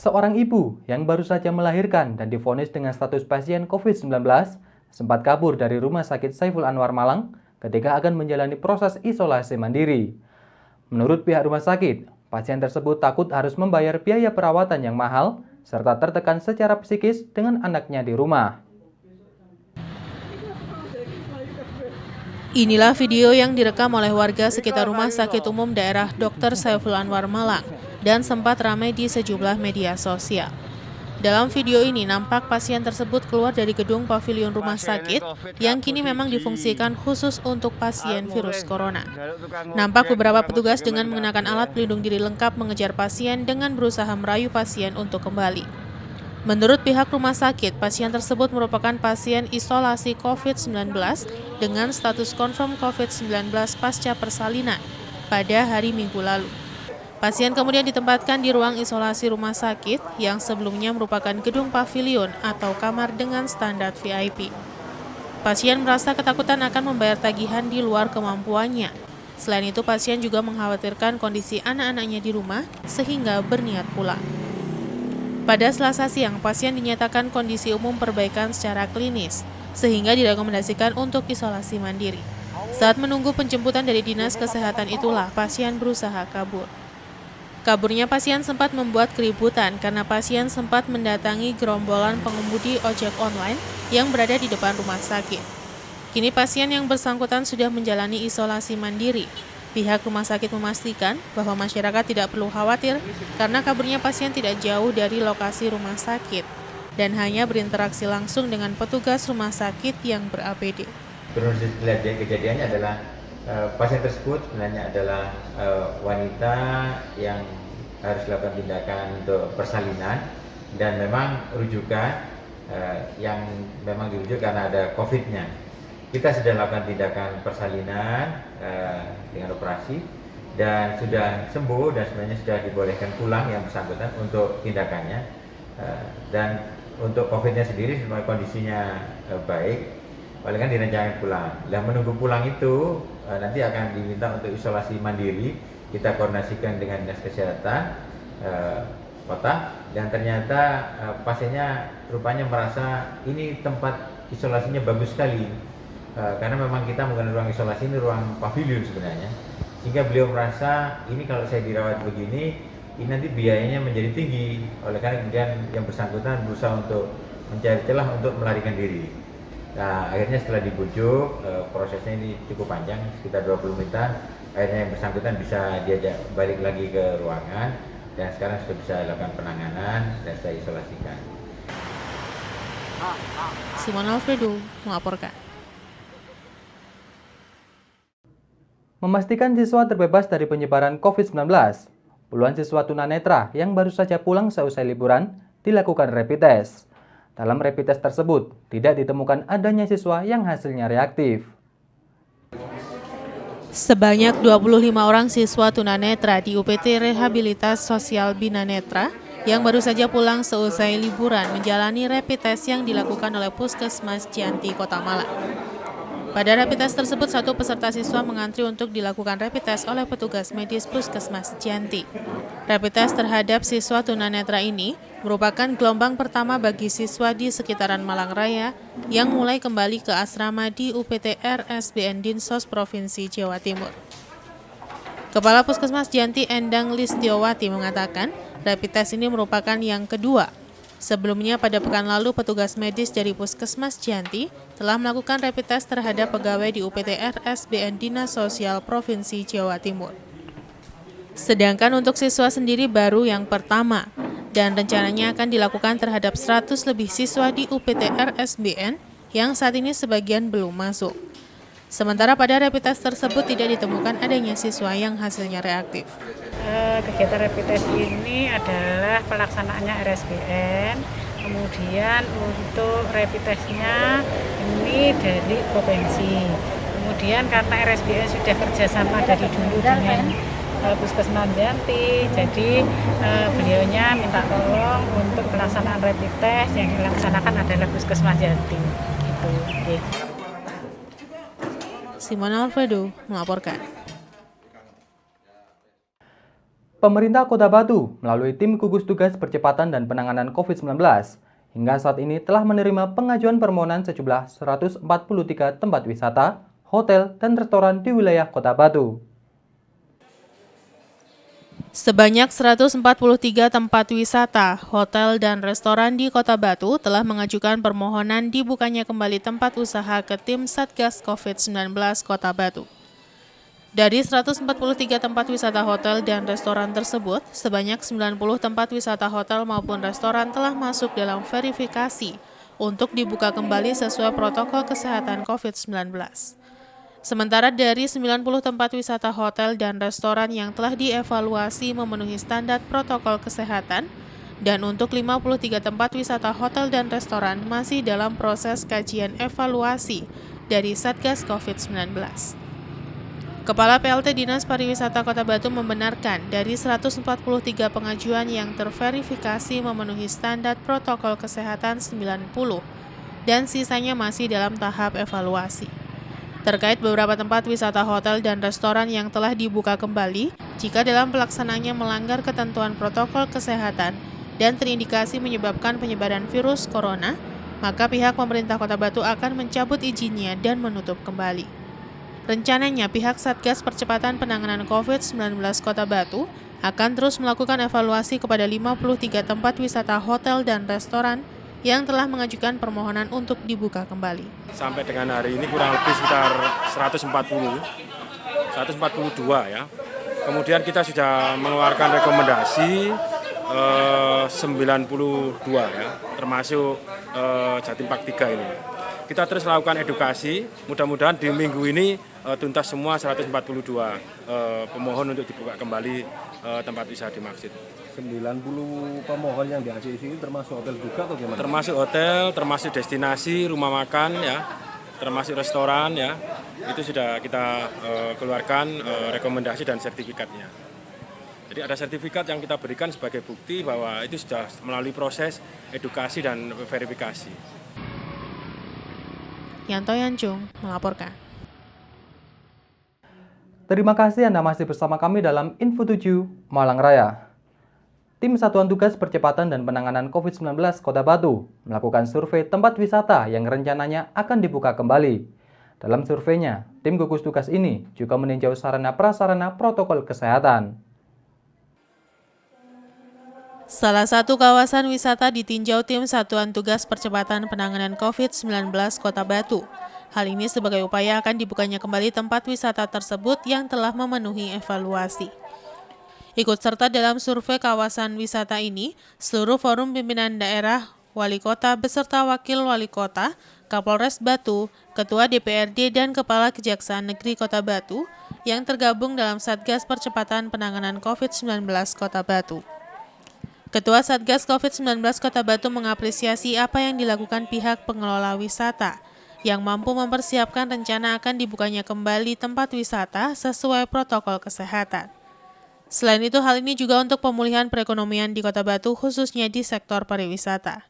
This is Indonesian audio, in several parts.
Seorang ibu yang baru saja melahirkan dan divonis dengan status pasien COVID-19 sempat kabur dari Rumah Sakit Saiful Anwar Malang ketika akan menjalani proses isolasi mandiri. Menurut pihak rumah sakit, pasien tersebut takut harus membayar biaya perawatan yang mahal serta tertekan secara psikis dengan anaknya di rumah. Inilah video yang direkam oleh warga sekitar Rumah Sakit Umum Daerah Dr. Saiful Anwar Malang dan sempat ramai di sejumlah media sosial. Dalam video ini nampak pasien tersebut keluar dari gedung pavilion rumah sakit yang kini memang difungsikan khusus untuk pasien virus corona. Nampak beberapa petugas dengan mengenakan alat pelindung diri lengkap mengejar pasien dengan berusaha merayu pasien untuk kembali. Menurut pihak rumah sakit, pasien tersebut merupakan pasien isolasi COVID-19 dengan status confirm COVID-19 pasca persalinan pada hari Minggu lalu. Pasien kemudian ditempatkan di ruang isolasi rumah sakit yang sebelumnya merupakan gedung pavilion atau kamar dengan standar VIP. Pasien merasa ketakutan akan membayar tagihan di luar kemampuannya. Selain itu, pasien juga mengkhawatirkan kondisi anak-anaknya di rumah sehingga berniat pulang. Pada Selasa siang, pasien dinyatakan kondisi umum perbaikan secara klinis, sehingga direkomendasikan untuk isolasi mandiri. Saat menunggu penjemputan dari Dinas Kesehatan itulah pasien berusaha kabur. Kaburnya pasien sempat membuat keributan karena pasien sempat mendatangi gerombolan pengemudi ojek online yang berada di depan rumah sakit. Kini pasien yang bersangkutan sudah menjalani isolasi mandiri. Pihak rumah sakit memastikan bahwa masyarakat tidak perlu khawatir karena kaburnya pasien tidak jauh dari lokasi rumah sakit dan hanya berinteraksi langsung dengan petugas rumah sakit yang ber-APD. Kronologis kejadiannya adalah pasien tersebut sebenarnya adalah wanita yang harus dilakukan tindakan untuk persalinan dan memang rujukan yang memang dirujuk karena ada COVID-nya. Kita sudah lakukan tindakan persalinan dengan operasi dan sudah sembuh dan sebenarnya sudah dibolehkan pulang yang bersangkutan untuk tindakannya dan untuk COVID-nya sendiri kondisinya baik. Oleh kan direncanakan pulang. Dan menunggu pulang itu nanti akan diminta untuk isolasi mandiri. Kita koordinasikan dengan Dinas Kesehatan kota dan ternyata pasiennya rupanya merasa ini tempat isolasinya bagus sekali karena memang kita menggunakan ruang isolasi ini ruang pavilion sebenarnya. Sehingga beliau merasa ini kalau saya dirawat begini ini nanti biayanya menjadi tinggi. Oleh karena kemudian yang bersangkutan berusaha untuk mencari celah untuk melarikan diri. Nah, akhirnya setelah dibujuk, prosesnya ini cukup panjang, sekitar 20 menitan. Akhirnya yang bersangkutan bisa diajak balik lagi ke ruangan dan sekarang sudah bisa dilakukan penanganan dan saya isolasikan. Simon Alfredo melaporkan. Memastikan siswa terbebas dari penyebaran COVID-19, puluhan siswa tunanetra yang baru saja pulang seusai liburan dilakukan rapid test. Dalam rapid test tersebut, tidak ditemukan adanya siswa yang hasilnya reaktif. Sebanyak 25 orang siswa tunanetra di UPT Rehabilitas Sosial Bina Netra yang baru saja pulang seusai liburan menjalani rapid test yang dilakukan oleh Puskesmas Cianti, Kota Malang. Pada rapid test tersebut, satu peserta siswa mengantri untuk dilakukan rapid test oleh petugas medis Puskesmas Cianti. Rapid test terhadap siswa tunanetra ini merupakan gelombang pertama bagi siswa di sekitaran Malang Raya yang mulai kembali ke asrama di UPT RSBN Dinsos Provinsi Jawa Timur. Kepala Puskesmas Cianti Endang Listiowati mengatakan, rapid test ini merupakan yang kedua. Sebelumnya pada pekan lalu petugas medis dari Puskesmas Cianti telah melakukan rapid test terhadap pegawai di UPT RSBN Dinas Sosial Provinsi Jawa Timur. Sedangkan untuk siswa sendiri baru yang pertama dan rencananya akan dilakukan terhadap 100 lebih siswa di UPT RSBN yang saat ini sebagian belum masuk. Sementara pada rapid test tersebut tidak ditemukan adanya siswa yang hasilnya reaktif. Kegiatan rapid test ini adalah pelaksanaannya RSBN, kemudian untuk rapid testnya ini dari provinsi. Kemudian karena RSBN sudah kerjasama dari dulu dengan Puskesmas Cianti, jadi beliaunya minta tolong untuk pelaksanaan rapid test yang dilaksanakan adalah Puskesmas Cianti. Gitu. Simon Alfredo melaporkan. Pemerintah Kota Batu melalui tim gugus tugas percepatan dan penanganan COVID-19 hingga saat ini telah menerima pengajuan permohonan sejumlah 143 tempat wisata, hotel, dan restoran di wilayah Kota Batu. Sebanyak 143 tempat wisata, hotel, dan restoran di Kota Batu telah mengajukan permohonan dibukanya kembali tempat usaha ke tim Satgas COVID-19 Kota Batu. Dari 143 tempat wisata hotel dan restoran tersebut, sebanyak 90 tempat wisata hotel maupun restoran telah masuk dalam verifikasi untuk dibuka kembali sesuai protokol kesehatan COVID-19. Sementara dari 90 tempat wisata hotel dan restoran yang telah dievaluasi memenuhi standar protokol kesehatan, dan untuk 53 tempat wisata hotel dan restoran masih dalam proses kajian evaluasi dari Satgas COVID-19. Kepala PLT Dinas Pariwisata Kota Batu membenarkan dari 143 pengajuan yang terverifikasi memenuhi standar protokol kesehatan 90 dan sisanya masih dalam tahap evaluasi. Terkait beberapa tempat wisata hotel dan restoran yang telah dibuka kembali, jika dalam pelaksanaannya melanggar ketentuan protokol kesehatan dan terindikasi menyebabkan penyebaran virus corona, maka pihak pemerintah Kota Batu akan mencabut izinnya dan menutup kembali. Rencananya, pihak Satgas Percepatan Penanganan COVID-19 Kota Batu akan terus melakukan evaluasi kepada 53 tempat wisata hotel dan restoran yang telah mengajukan permohonan untuk dibuka kembali. Sampai dengan hari ini kurang lebih sekitar 142 ya. Kemudian kita sudah mengeluarkan rekomendasi 92 ya, termasuk Jatim Park 3 ini. Kita terus melakukan edukasi, mudah-mudahan di minggu ini tuntas semua 142 pemohon untuk dibuka kembali tempat wisata dimaksud. 90 pemohon yang di ACC ini termasuk hotel juga atau gimana? Termasuk hotel, termasuk destinasi, rumah makan ya, termasuk restoran ya. Itu sudah kita keluarkan rekomendasi dan sertifikatnya. Jadi ada sertifikat yang kita berikan sebagai bukti bahwa itu sudah melalui proses edukasi dan verifikasi. Yanto Yanjung melaporkan. Terima kasih Anda masih bersama kami dalam Info 7 Malang Raya. Tim Satuan Tugas Percepatan dan Penanganan COVID-19 Kota Batu melakukan survei tempat wisata yang rencananya akan dibuka kembali. Dalam surveinya, tim gugus tugas ini juga meninjau sarana-prasarana protokol kesehatan. Salah satu kawasan wisata ditinjau tim Satuan Tugas Percepatan Penanganan COVID-19 Kota Batu. Hal ini sebagai upaya akan dibukanya kembali tempat wisata tersebut yang telah memenuhi evaluasi. Ikut serta dalam survei kawasan wisata ini, seluruh forum pimpinan daerah, wali kota beserta wakil wali kota, Kapolres Batu, Ketua DPRD dan Kepala Kejaksaan Negeri Kota Batu yang tergabung dalam Satgas Percepatan Penanganan COVID-19 Kota Batu. Ketua Satgas COVID-19 Kota Batu mengapresiasi apa yang dilakukan pihak pengelola wisata yang mampu mempersiapkan rencana akan dibukanya kembali tempat wisata sesuai protokol kesehatan. Selain itu, hal ini juga untuk pemulihan perekonomian di Kota Batu khususnya di sektor pariwisata.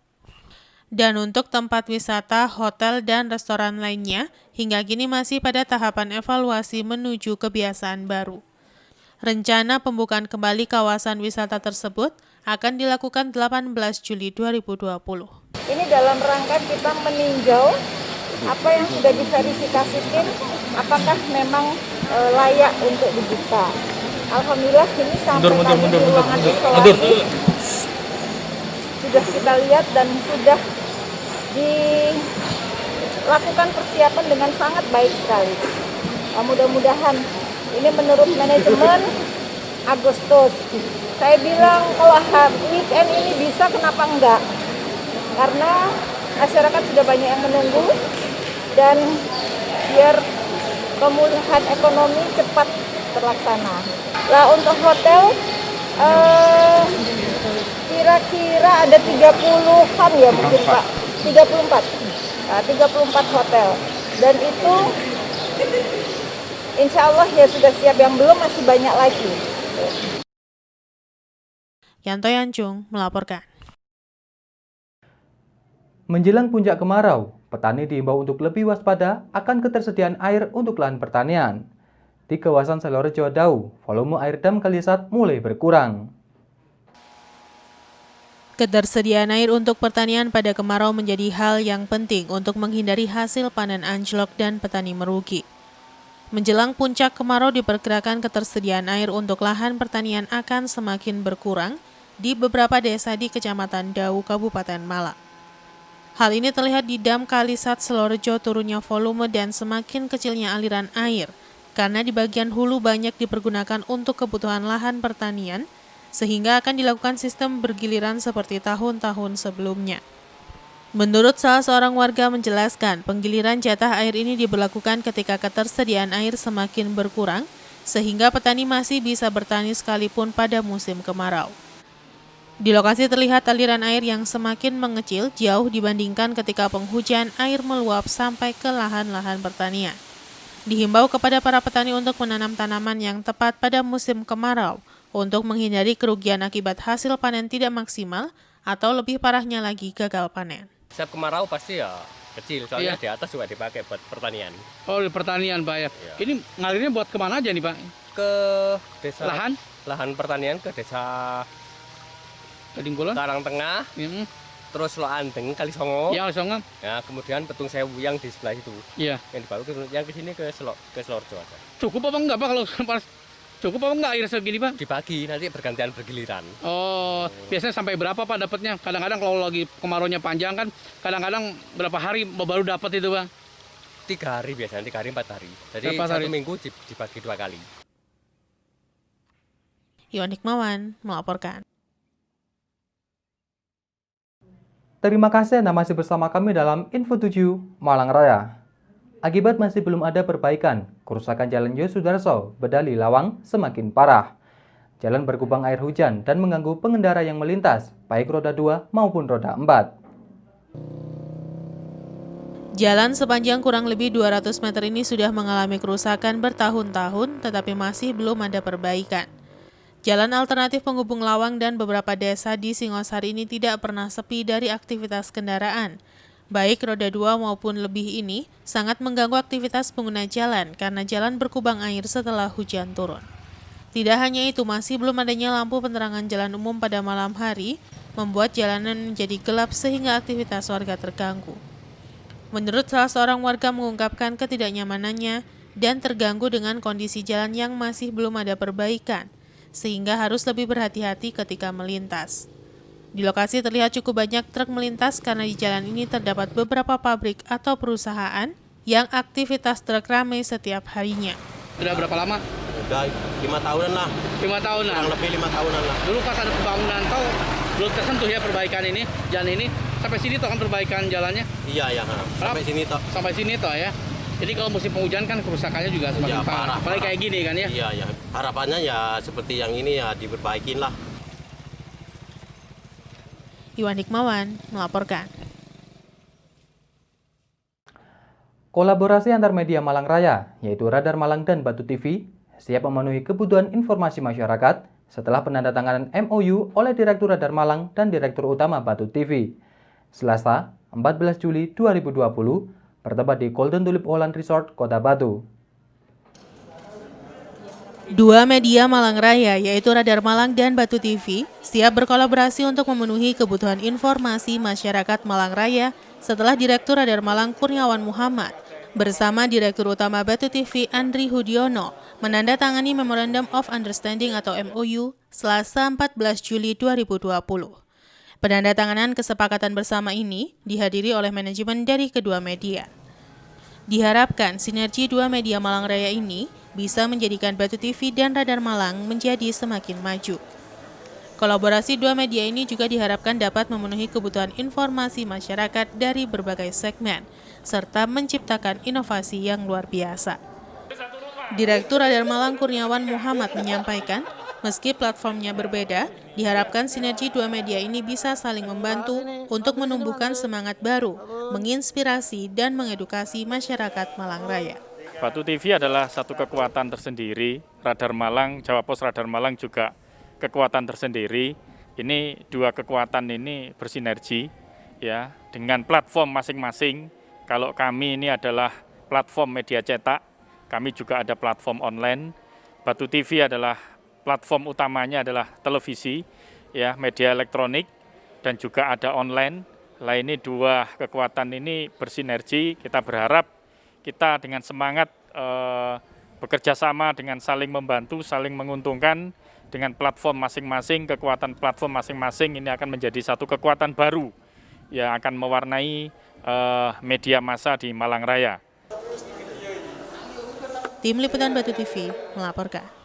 Dan untuk tempat wisata, hotel, dan restoran lainnya, hingga kini masih pada tahapan evaluasi menuju kebiasaan baru. Rencana pembukaan kembali kawasan wisata tersebut akan dilakukan 18 Juli 2020. Ini dalam rangka kita meninjau apa yang sudah diverifikasi tim, apakah memang layak untuk dibuka. Alhamdulillah ini sampai di ruangan isolasi sudah kita lihat dan sudah dilakukan persiapan dengan sangat baik sekali. Mudah-mudahan ini menurut manajemen Agustus. Saya bilang kalau weekend ini bisa, kenapa enggak? Karena masyarakat sudah banyak yang menunggu dan biar pemulihan ekonomi cepat terlaksana. Lah untuk hotel kira-kira ada 30-an ya mungkin Pak. 34. Nah, 34 hotel. Dan itu insya Allah ya sudah siap, yang belum masih banyak lagi. Yanto Yanjung melaporkan. Menjelang puncak kemarau, petani diimbau untuk lebih waspada akan ketersediaan air untuk lahan pertanian. di kawasan Selorejo Dau, volume air dam Kalisat mulai berkurang. Ketersediaan air untuk pertanian pada kemarau menjadi hal yang penting untuk menghindari hasil panen anjlok dan petani merugi. Menjelang puncak kemarau diperkirakan ketersediaan air untuk lahan pertanian akan semakin berkurang di beberapa desa di Kecamatan Dau, Kabupaten Malang. Hal ini terlihat di dam Kalisat Selorejo turunnya volume dan semakin kecilnya aliran air, karena di bagian hulu banyak dipergunakan untuk kebutuhan lahan pertanian, sehingga akan dilakukan sistem bergiliran seperti tahun-tahun sebelumnya. Menurut salah seorang warga menjelaskan, penggiliran jatah air ini diberlakukan ketika ketersediaan air semakin berkurang, sehingga petani masih bisa bertani sekalipun pada musim kemarau. Di lokasi terlihat aliran air yang semakin mengecil jauh dibandingkan ketika penghujan air meluap sampai ke lahan-lahan pertanian. Dihimbau kepada para petani untuk menanam tanaman yang tepat pada musim kemarau untuk menghindari kerugian akibat hasil panen tidak maksimal atau lebih parahnya lagi gagal panen. Setiap kemarau pasti ya kecil, soalnya di atas juga dipakai buat pertanian. Oh, di pertanian Pak ya. Ini ngalirnya buat kemana aja nih Pak? Ke desa lahan pertanian, ke desa Kedingkulan, Karang Tengah, terus Lo Andeng, Kalisongo. Ya, Kalisongo. Ya, kemudian Petung Sewu yang di sebelah itu. Iya. Yang dibawa yang ke sini ke Selorejo ada. Cukup apa enggak Pak kalau cukup apa enggak air segini Pak? Dibagi, nanti bergantian bergiliran. Oh, biasanya sampai berapa Pak dapatnya? Kadang-kadang kalau lagi kemaraunya panjang kan, kadang-kadang berapa hari baru dapat itu Pak? 3 hari biasanya, 3 hari 4 hari. Jadi 1 minggu dibagi 2 kali. Iwan Hikmawan melaporkan. Terima kasih Anda masih bersama kami dalam Info 7 Malang Raya. Akibat masih belum ada perbaikan, kerusakan Jalan Yosudarso, Bedali Lawang semakin parah. Jalan berkubang air hujan dan mengganggu pengendara yang melintas, baik roda 2 maupun roda 4. Jalan sepanjang kurang lebih 200 meter ini sudah mengalami kerusakan bertahun-tahun, tetapi masih belum ada perbaikan. Jalan alternatif penghubung Lawang dan beberapa desa di Singosari ini tidak pernah sepi dari aktivitas kendaraan. Baik roda 2 maupun lebih ini sangat mengganggu aktivitas pengguna jalan karena jalan berkubang air setelah hujan turun. Tidak hanya itu, masih belum adanya lampu penerangan jalan umum pada malam hari, membuat jalanan menjadi gelap sehingga aktivitas warga terganggu. Menurut salah seorang warga mengungkapkan ketidaknyamanannya dan terganggu dengan kondisi jalan yang masih belum ada perbaikan, sehingga harus lebih berhati-hati ketika melintas. Di lokasi terlihat cukup banyak truk melintas karena di jalan ini terdapat beberapa pabrik atau perusahaan yang aktivitas truk ramai setiap harinya. Sudah berapa lama? Udah 5 tahunan lah. 5 tahunan? Kurang lebih 5 tahunan lah. Dulu pas ada pembangunan tol, belum tersentuh ya perbaikan ini, jalan ini. Sampai sini toh kan perbaikan jalannya? Iya, sampai sini toh. Sampai sini toh ya. Jadi kalau musim penghujan kan kerusakannya juga semakin parah. Apalagi kayak gini kan ya? Iya. Harapannya ya seperti yang ini ya diperbaikin lah. Iwan Hikmawan melaporkan. Kolaborasi antar media Malang Raya, yaitu Radar Malang dan Batu TV, siap memenuhi kebutuhan informasi masyarakat setelah penandatanganan MOU oleh Direktur Radar Malang dan Direktur Utama Batu TV. Selasa, 14 Juli 2020, bertempat di Golden Tulip Holland Resort, Kota Batu. Dua media Malang Raya, yaitu Radar Malang dan Batu TV, siap berkolaborasi untuk memenuhi kebutuhan informasi masyarakat Malang Raya setelah Direktur Radar Malang Kurniawan Muhammad bersama Direktur Utama Batu TV Andri Hudiono menandatangani Memorandum of Understanding atau MOU Selasa 14 Juli 2020. Penandatanganan kesepakatan bersama ini dihadiri oleh manajemen dari kedua media. Diharapkan sinergi dua media Malang Raya ini bisa menjadikan Batu TV dan Radar Malang menjadi semakin maju. Kolaborasi dua media ini juga diharapkan dapat memenuhi kebutuhan informasi masyarakat dari berbagai segmen, serta menciptakan inovasi yang luar biasa. Direktur Radar Malang Kurniawan Muhammad menyampaikan, meski platformnya berbeda, diharapkan sinergi dua media ini bisa saling membantu untuk menumbuhkan semangat baru, menginspirasi dan mengedukasi masyarakat Malang Raya. Batu TV adalah satu kekuatan tersendiri, Radar Malang, Jawa Pos Radar Malang juga kekuatan tersendiri. Ini dua kekuatan ini bersinergi ya dengan platform masing-masing. Kalau kami ini adalah platform media cetak, kami juga ada platform online. Batu TV adalah platform utamanya adalah televisi, ya, media elektronik, dan juga ada online. Lah ini dua kekuatan ini bersinergi. Kita berharap kita dengan semangat bekerja sama dengan saling membantu, saling menguntungkan dengan platform masing-masing, kekuatan platform masing-masing ini akan menjadi satu kekuatan baru yang akan mewarnai media massa di Malang Raya. Tim Liputan Batu TV melaporkan.